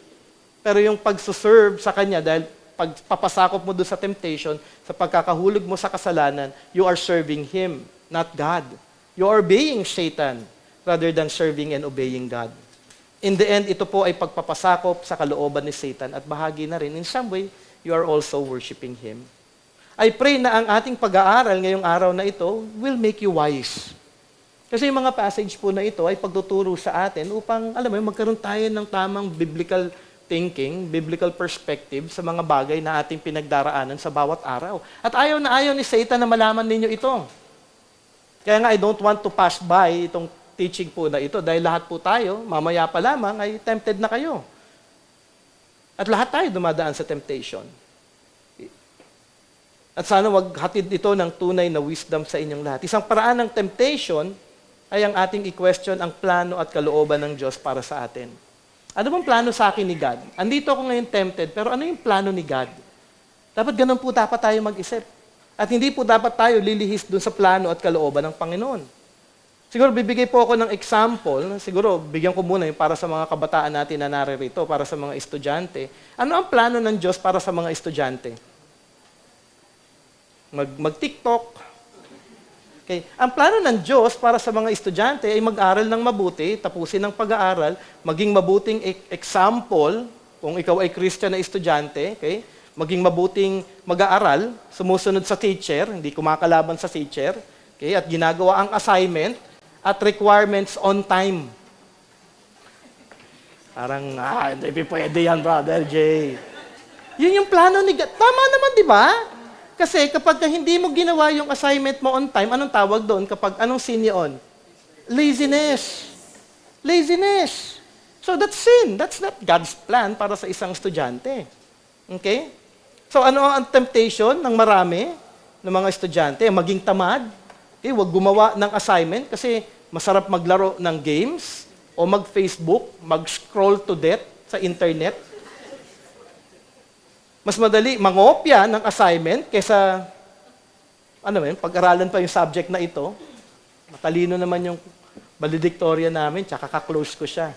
pero yung pagsuserve sa Kanya, dahil pagpapasakop mo doon sa temptation, sa pagkakahulog mo sa kasalanan, you are serving Him, not God. You are obeying Satan, rather than serving and obeying God. In the end, ito po ay pagpapasakop sa kalooban ni Satan, at bahagi na rin, in some way, you are also worshiping Him. I pray na ang ating pag-aaral ngayong araw na ito will make you wise. Kasi yung mga passage po na ito ay pagtuturo sa atin upang, magkaroon tayo ng tamang biblical thinking, biblical perspective sa mga bagay na ating pinagdaraanan sa bawat araw. At ayaw na ayaw ni Satan na malaman ninyo ito. Kaya nga, I don't want to pass by itong teaching po na ito dahil lahat po tayo, mamaya pa lamang, ay tempted na kayo. At lahat tayo dumadaan sa temptation. At sana wag hatid ito ng tunay na wisdom sa inyong lahat. Isang paraan ng temptation ay ang ating i-question ang plano at kalooban ng Diyos para sa atin. Ano bang plano sa akin ni God? Andito ako ngayon tempted, pero ano yung plano ni God? Dapat ganun po dapat tayo mag-isip. At hindi po dapat tayo lilihis dun sa plano at kalooban ng Panginoon. Siguro bibigay po ako ng example, siguro bigyan ko muna yung para sa mga kabataan natin na naririto, para sa mga estudyante. Ano ang plano ng Diyos para sa mga estudyante? Mag-TikTok. Okay. Ang plano ng Diyos para sa mga estudyante ay mag-aral ng mabuti, tapusin ang pag-aaral, maging mabuting example kung ikaw ay Christian na estudyante, okay? Maging mabuting mag-aaral, sumusunod sa teacher, hindi kumakalaban sa teacher, okay? At ginagawa ang assignment at requirements on time. Parang, hindi pwede yan, Brother Jay. Yun yung plano ni God. Tama naman, di ba? Kasi kapag hindi mo ginawa yung assignment mo on time, anong tawag doon? Anong sin yun? Laziness. Laziness. So that's sin. That's not God's plan para sa isang estudyante. Okay? So ano ang temptation ng marami ng mga estudyante? Maging tamad. Okay? Huwag gumawa ng assignment kasi masarap maglaro ng games o mag-Facebook, mag-scroll to death sa internet. Mas madali mangopya ng assignment kaysa, pag-aralan pa yung subject na ito. Matalino naman yung valedictorian namin, tsaka ka-close ko siya.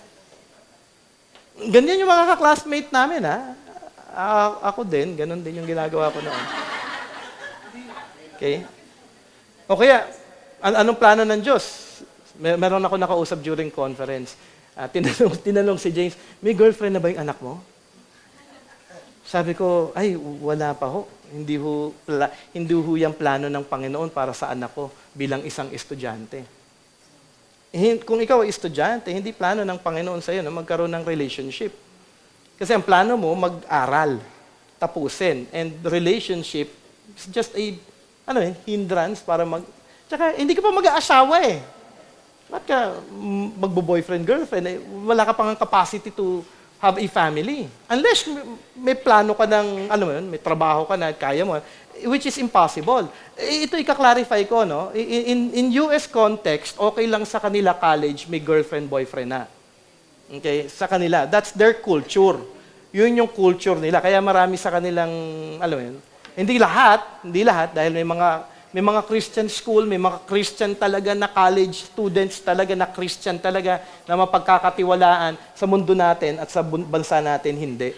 Ganyan yung mga ka-classmate namin, ha? Ako din, ganun din yung ginagawa ko noon. Okay? O kaya, anong plano ng Diyos? Meron ako nakausap during conference. Tinanong si James, may girlfriend na ba yung anak mo? Sabi ko, ay, wala pa ho. Hindi ho yung plano ng Panginoon para sa anak ko bilang isang estudyante. Kung ikaw ay estudyante, hindi plano ng Panginoon sa iyo na magkaroon ng relationship. Kasi ang plano mo, mag-aral. tapusin. And relationship is just a, hindrance para Tsaka, hindi ka pa mag-aasawa eh. Ba't ka magbo-boyfriend, girlfriend? Eh, wala ka pang capacity to have a family. Unless may plano ka ng, may trabaho ka na, kaya mo, which is impossible. Ito ika-clarify ko, no? In US context, okay lang sa kanila college, may girlfriend, boyfriend na. Okay? Sa kanila. That's their culture. Yun yung culture nila. Kaya marami sa kanilang, hindi lahat, dahil may mga Christian school, may mga Christian talaga na college students talaga na Christian talaga na mapagkakatiwalaan sa mundo natin at sa bansa natin, hindi.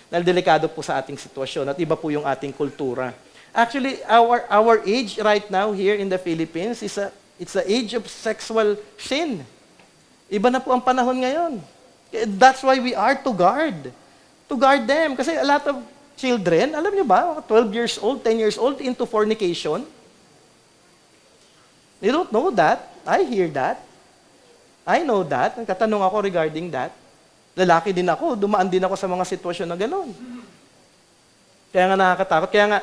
Dahil delikado po sa ating sitwasyon at iba po yung ating kultura. Actually, our age right now here in the Philippines it's the age of sexual sin. Iba na po ang panahon ngayon. That's why we are to guard. To guard them. Kasi a lot of children, alam niyo ba, 12 years old, 10 years old, into fornication. You don't know that. I hear that. I know that. Nagtatanong ako regarding that. Lalaki din ako, dumaan din ako sa mga sitwasyon na gano'n. Kaya nga nakakatakot. Kaya nga,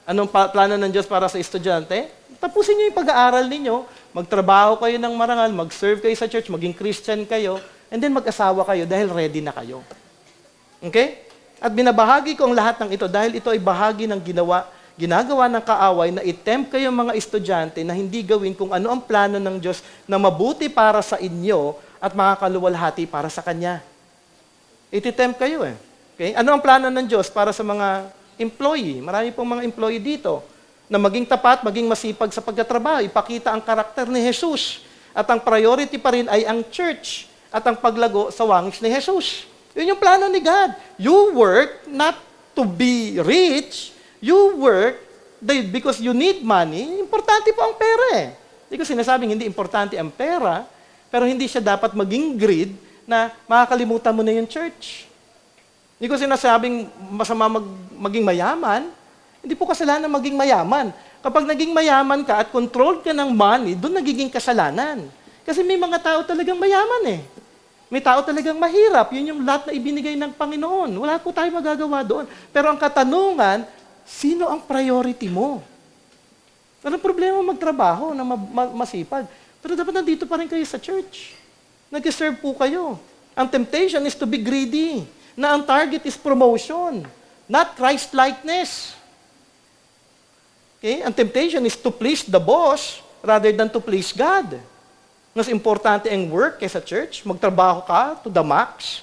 anong plano ng Diyos para sa estudyante? Tapusin niyo yung pag-aaral ninyo, magtrabaho kayo ng marangal, mag-serve kayo sa church, maging Christian kayo, and then mag-asawa kayo dahil ready na kayo. Okay? At binabahagi ko ang lahat ng ito dahil ito ay bahagi ng ginagawa ng kaaway na i-tempt kayo mga estudyante na hindi gawin kung ano ang plano ng Diyos na mabuti para sa inyo at makakaluwalhati para sa Kanya. Iti-tempt kayo eh. Okay? Ano ang plano ng Diyos para sa mga employee? Marami pong mga employee dito na maging tapat, maging masipag sa pagtatrabaho, ipakita ang karakter ni Jesus. At ang priority pa rin ay ang church at ang paglago sa wangis ni Jesus. Yun yung plano ni God. You work not to be rich. You work because you need money. Importante po ang pera eh. Hindi ko sinasabing hindi importante ang pera, pero hindi siya dapat maging greed na makakalimutan mo na yung church. Hindi ko sinasabing masama maging mayaman. Hindi po kasalanan maging mayaman. Kapag naging mayaman ka at controlled ka ng money, doon nagiging kasalanan. Kasi may mga tao talagang mayaman eh. May tao talagang mahirap. Yun yung lahat na ibinigay ng Panginoon. Wala po tayo magagawa doon. Pero ang katanungan, sino ang priority mo? Walang problema magtrabaho na masipag. Pero dapat nandito pa rin kayo sa church. Nag-serve po kayo. Ang temptation is to be greedy. Na ang target is promotion, not Christ-likeness. Okay? Ang temptation is to please the boss rather than to please God. Mas importante ang work kaysa church. Magtrabaho ka to the max.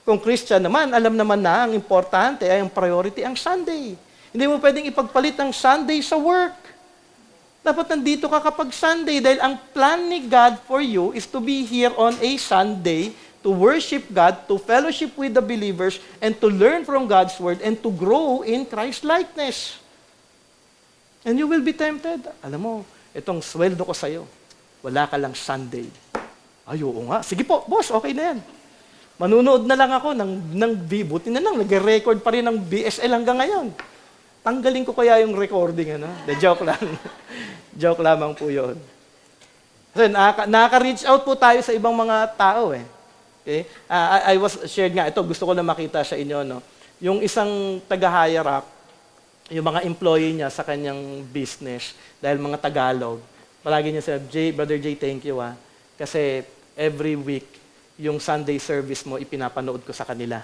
Kung Christian naman, alam naman na ang importante ay ang priority ang Sunday. Hindi mo pwedeng ipagpalit ang Sunday sa work. Dapat nandito ka kapag Sunday dahil ang plan ni God for you is to be here on a Sunday to worship God, to fellowship with the believers, and to learn from God's Word and to grow in Christ-likeness. And you will be tempted. Alam mo, itong sweldo ko sa'yo. Wala ka lang Sunday. Ay, oo nga. Sige po, boss, okay na yan. Manunood na lang ako ng buti na lang. Nag-record pa rin ng BSL hanggang ngayon. Tanggalin ko kaya yung recording, ano? De joke lang. Joke lamang po yun. Kasi nakaka-reach out po tayo sa ibang mga tao eh. Okay? I was shared nga, ito gusto ko na makita sa inyo, no? Yung isang taga-higher up, yung mga employee niya sa kanyang business, dahil mga Tagalog, palagi niya sabi, Brother Jay, thank you kasi every week, yung Sunday service mo, ipinapanood ko sa kanila.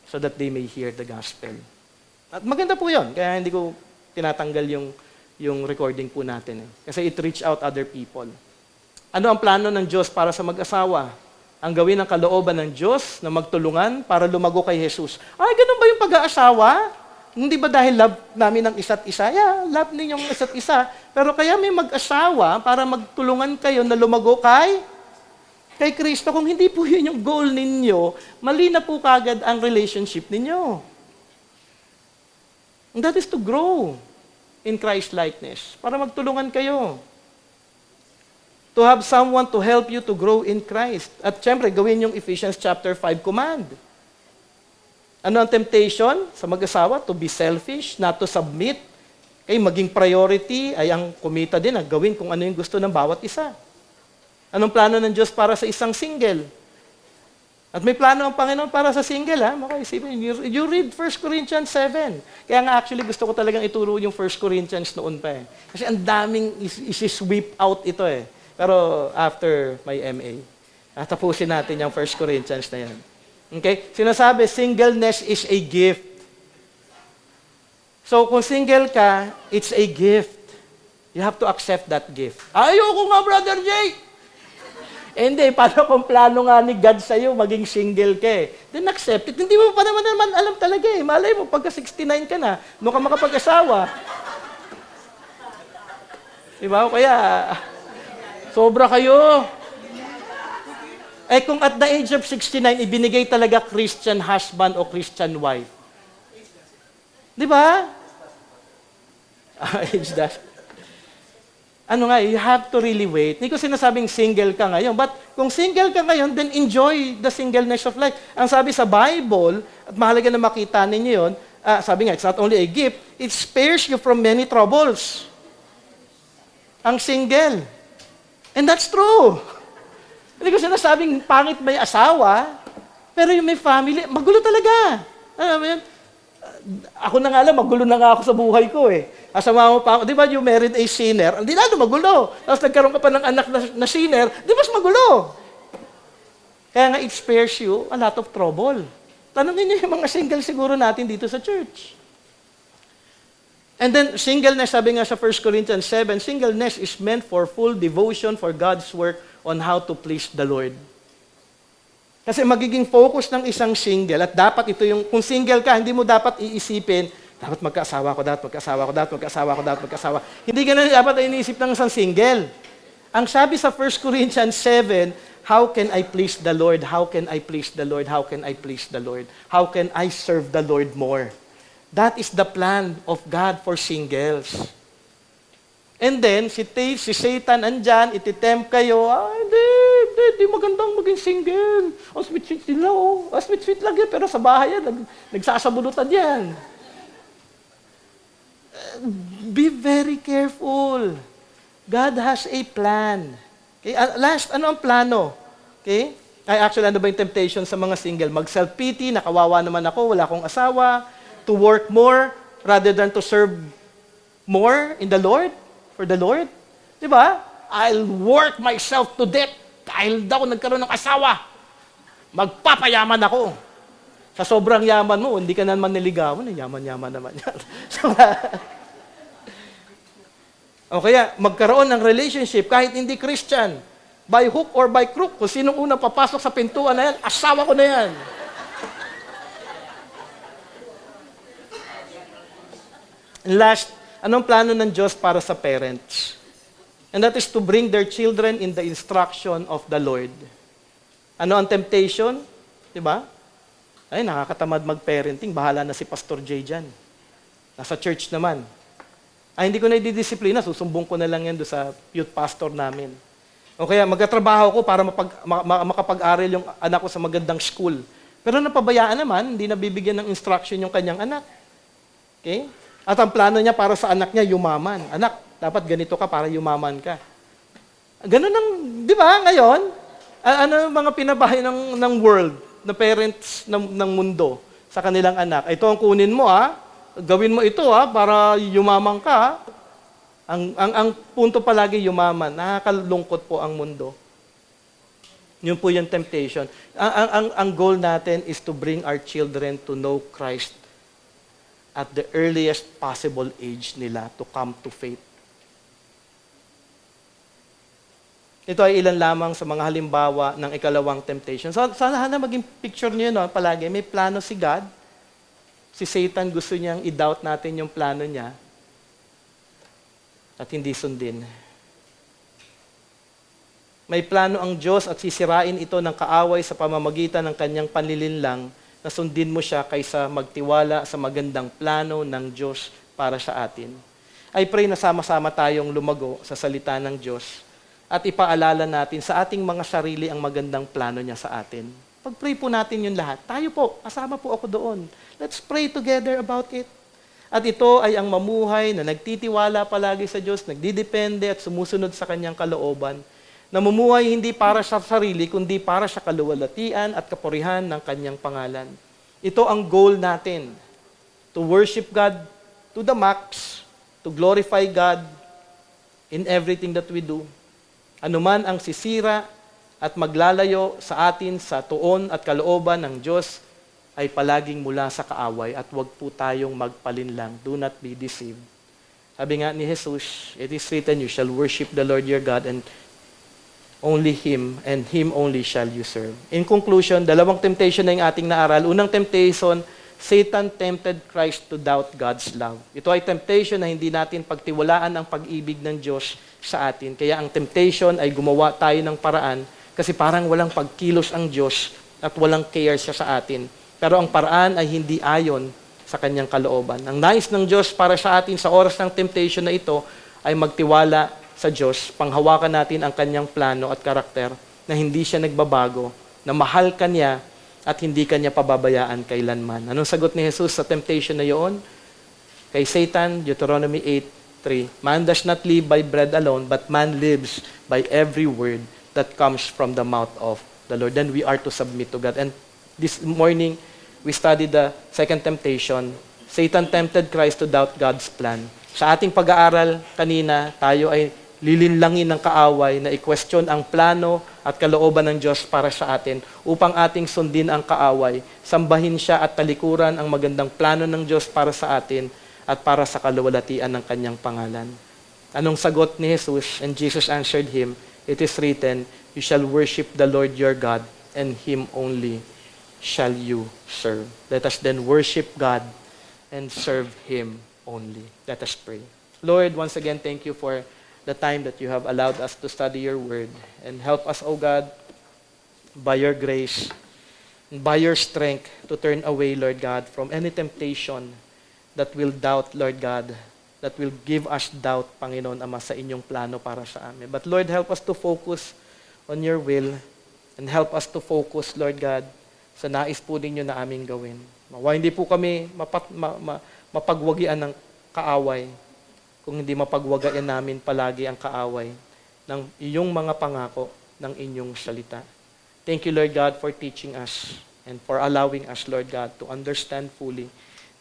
So that they may hear the gospel. At maganda po yun, kaya hindi ko tinatanggal yung recording po natin. Kasi it reach out other people. Ano ang plano ng Diyos para sa mag-asawa? Ang gawin ng kalooban ng Diyos na magtulungan para lumago kay Jesus. Ay, ganun ba yung pag-aasawa? Hindi ba dahil love namin ng isa't isa? Yeah, love ninyong isa't isa. Pero kaya may mag-asawa para magtulungan kayo na lumago kay Kristo. Kung hindi po yun yung goal ninyo, mali na po kagad ang relationship ninyo. And that is to grow in Christ-likeness. Para magtulungan kayo. To have someone to help you to grow in Christ. At syempre, gawin yung Ephesians chapter 5 command. Ano ang temptation sa mag-asawa? To be selfish, not to submit. Okay, maging priority ay ang kumita din, gawin kung ano yung gusto ng bawat isa. Anong plano ng Diyos para sa isang single? At may plano ang Panginoon para sa single, ha? Makaisipin. You read 1 Corinthians 7. Kaya nga actually gusto ko talagang ituro yung 1 Corinthians noon pa eh. Kasi ang daming isi-sweep out ito eh. Pero after my MA, tapusin natin yung 1 Corinthians na yan. Okay? Sinasabi, singleness is a gift. So kung single ka, it's a gift. You have to accept that gift. Ayoko nga, Brother Jay! Hindi, paano kung plano nga ni God sa'yo, maging single ka eh. Then accept it. Hindi mo pa naman alam talaga eh. Malay mo, pagka 69 ka na, doon ka makapag-asawa. Diba? Kaya, sobra kayo. Eh kung at the age of 69, ibinigay talaga Christian husband o Christian wife. Diba? Age that. Ano nga, you have to really wait. Hindi ko sinasabing single ka ngayon. But kung single ka ngayon, then enjoy the singleness of life. Ang sabi sa Bible, at mahalaga na makita ninyo yun, sabi nga, it's not only a gift, it spares you from many troubles. Ang single. And that's true. Hindi ko sinasabing pangit may asawa, pero yung may family, magulo talaga. Alam mo yun? Ako na nga alam, magulo na nga ako sa buhay ko eh. Asama mo pa ako, di ba you married a sinner? Hindi lalo magulo. Tapos nagkaroon ka pa ng anak na sinner, di mas magulo. Kaya nga it spares you a lot of trouble. Tanungin niyo yung mga single siguro natin dito sa church. And then singleness, sabi nga sa 1 Corinthians 7, singleness is meant for full devotion for God's work on how to please the Lord. Kasi magiging focus ng isang single, at dapat ito yung, kung single ka, hindi mo dapat iisipin, dapat magkaasawa ko, dapat magkaasawa ko, dapat magkaasawa ko, dapat magkaasawa. Hindi ganun dapat iniisip ng isang single. Ang sabi sa 1 Corinthians 7, how can I please the Lord? How can I please the Lord? How can I please the Lord? How can I serve the Lord more? That is the plan of God for singles. And then, si Satan andyan, ititempt kayo, hindi magandang maging single. Ang sweet-sweet nila, oh. Ang sweet-sweet lang yan, pero sa bahay yan, nagsasabulutan yan. Be very careful. God has a plan. Okay? Last, ano ang plano? Okay? Actually, ano ba yung temptation sa mga single? Mag-self-pity, nakawawa naman ako, wala akong asawa, to work more rather than to serve more in the Lord, for the Lord. Di ba? I'll work myself to death dahil daw nagkaroon ng asawa. Magpapayaman ako. Sa sobrang yaman mo, hindi ka naman niligawan, yaman-yaman naman yan. O kaya, magkaroon ng relationship kahit hindi Christian, by hook or by crook, kung sinong unang papasok sa pintuan na yan, asawa ko na yan. And last, anong plano ng Diyos para sa parents? And that is to bring their children in the instruction of the Lord. Ano ang temptation? Diba? Ay, nakakatamad mag-parenting. Bahala na si Pastor Jay dyan. Nasa church naman. Ay, hindi ko na ididisiplina. Susumbong ko na lang yan doon sa youth pastor namin. O kaya, magkatrabaho ko para makapag-aral yung anak ko sa magandang school. Pero napabayaan naman, hindi nabibigyan ng instruction yung kanyang anak. Okay? At ang plano niya para sa anak niya, yumaman. Anak, dapat ganito ka para yumaman ka. Ganun ang, di ba, ngayon, ano mga pinabahay ng world, na parents ng mundo sa kanilang anak? Ito ang kunin mo, gawin mo ito, para yumaman ka. Ang punto palagi yumaman. Nakakalungkot po ang mundo. Yun po yung temptation. Ang goal natin is to bring our children to know Christ at the earliest possible age nila to come to faith. Ito ay ilan lamang sa mga halimbawa ng ikalawang temptation. So, sana maging picture niyo palagi, may plano si God. Si Satan gusto niyang i-doubt natin yung plano niya at hindi sundin. May plano ang Diyos at sisirain ito ng kaaway sa pamamagitan ng kanyang panlilinlang na sundin mo siya kaysa magtiwala sa magandang plano ng Diyos para sa atin. I pray na sama-sama tayong lumago sa salita ng Diyos at ipaalala natin sa ating mga sarili ang magandang plano niya sa atin. Pag-pray po natin yun lahat. Tayo po, kasama po ako doon. Let's pray together about it. At ito ay ang mamuhay na nagtitiwala palagi sa Diyos, nagdidepende at sumusunod sa kanyang kalooban, namumuhay hindi para sa sarili, kundi para sa kaluwalhatian at kapurihan ng kanyang pangalan. Ito ang goal natin, to worship God to the max, to glorify God in everything that we do. Anuman ang sisira at maglalayo sa atin sa tuon at kalooban ng Diyos ay palaging mula sa kaaway at huwag po tayong magpalinlang. Do not be deceived. Sabi nga ni Jesus, it is written, you shall worship the Lord your God and only Him and Him only shall you serve. In conclusion, dalawang temptation na yung ating naaral. Unang temptation, Satan tempted Christ to doubt God's love. Ito ay temptation na hindi natin pagtiwalaan ang pag-ibig ng Diyos sa atin. Kaya ang temptation ay gumawa tayo ng paraan kasi parang walang pagkilos ang Diyos at walang care siya sa atin. Pero ang paraan ay hindi ayon sa kanyang kalooban. Ang nais ng Diyos para sa atin sa oras ng temptation na ito ay magtiwala sa Diyos, panghawakan natin ang kanyang plano at karakter na hindi siya nagbabago, na mahal ka niya at hindi ka niya pababayaan kailanman. Anong sagot ni Jesus sa temptation na yun? Kay Satan, Deuteronomy 8:3, man does not live by bread alone, but man lives by every word that comes from the mouth of the Lord. Then we are to submit to God. And this morning, we studied the second temptation. Satan tempted Christ to doubt God's plan. Sa ating pag-aaral kanina, tayo ay lilinlangin ng kaaway na i-question ang plano at kalooban ng Diyos para sa atin upang ating sundin ang kaaway, sambahin siya at talikuran ang magandang plano ng Diyos para sa atin at para sa kaluwalhatian ng kanyang pangalan. Anong sagot ni Jesus? And Jesus answered him, it is written, you shall worship the Lord your God and Him only shall you serve. Let us then worship God and serve Him only. Let us pray. Lord, once again, thank you for the time that you have allowed us to study your word. And help us, O God, by your grace and by your strength to turn away, Lord God, from any temptation that will doubt, Lord God, that will give us doubt, Panginoon Ama, sa inyong plano para sa amin. But Lord, help us to focus on your will and help us to focus, Lord God, sa nais po ninyo na aming gawin. Mawa hindi po kami mapagwagian ng kaaway, kung hindi mapagwagayan namin palagi ang kaaway ng iyong mga pangako ng inyong salita. Thank you, Lord God, for teaching us and for allowing us, Lord God, to understand fully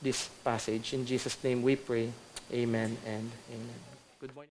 this passage. In Jesus' name we pray. Amen and amen. Good morning.